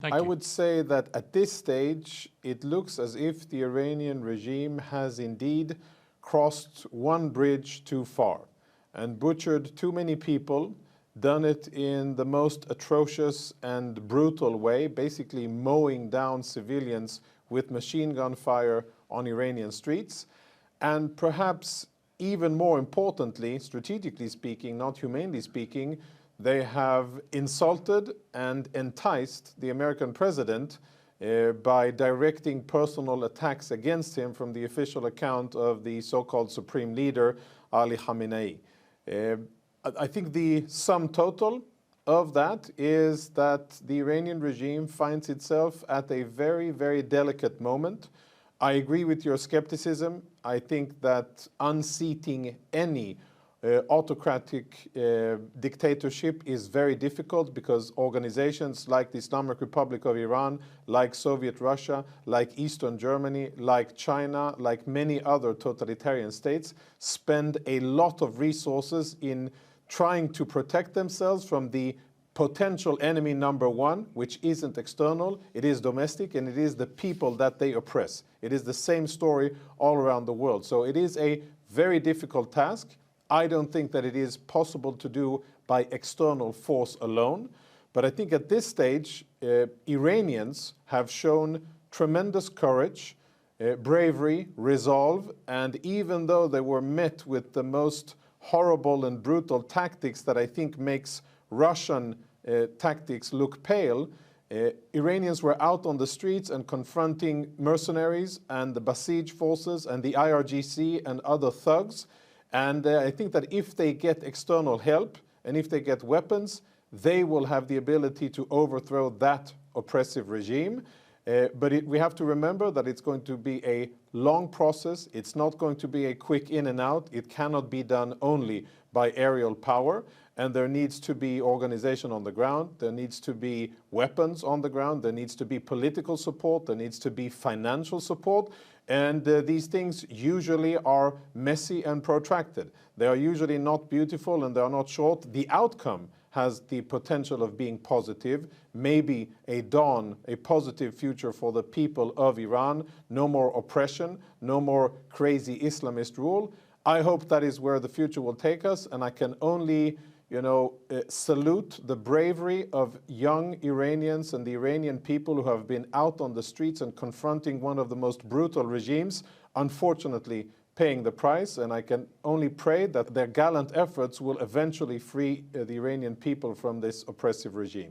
Thank I you. would say that at this stage, it looks as if the Iranian regime has indeed crossed one bridge too far and butchered too many people, done it in the most atrocious and brutal way, basically mowing down civilians with machine gun fire on Iranian streets. And perhaps even more importantly, strategically speaking, not humanely speaking, they have insulted and enticed the American president by directing personal attacks against him from the official account of the so-called supreme leader, Ali Khamenei. I think the sum total of that is that the Iranian regime finds itself at a very, very delicate moment. I agree with your skepticism. I think that unseating any autocratic dictatorship is very difficult because organizations like the Islamic Republic of Iran, like Soviet Russia, like Eastern Germany, like China, like many other totalitarian states, spend a lot of resources in trying to protect themselves from the potential enemy number one, which isn't external, it is domestic, and it is the people that they oppress. It is the same story all around the world. So it is a very difficult task. I don't think that it is possible to do by external force alone. But I think at this stage, Iranians have shown tremendous courage, bravery, resolve, and even though they were met with the most horrible and brutal tactics that I think makes Russian tactics look pale, Iranians were out on the streets and confronting mercenaries and the Basij forces and the IRGC and other thugs. And I think that if they get external help and if they get weapons, they will have the ability to overthrow that oppressive regime. But we have to remember that it's going to be a long process. It's not going to be a quick in and out. It cannot be done only by aerial power. And there needs to be organization on the ground. There needs to be weapons on the ground. There needs to be political support. There needs to be financial support. And these things usually are messy and protracted. They are usually not beautiful and they are not short. The outcome has the potential of being positive, maybe a dawn, a positive future for the people of Iran. No more oppression, no more crazy Islamist rule. I hope that is where the future will take us, and I can only salute the bravery of young Iranians and the Iranian people who have been out on the streets and confronting one of the most brutal regimes, unfortunately paying the price. And I can only pray that their gallant efforts will eventually free the Iranian people from this oppressive regime.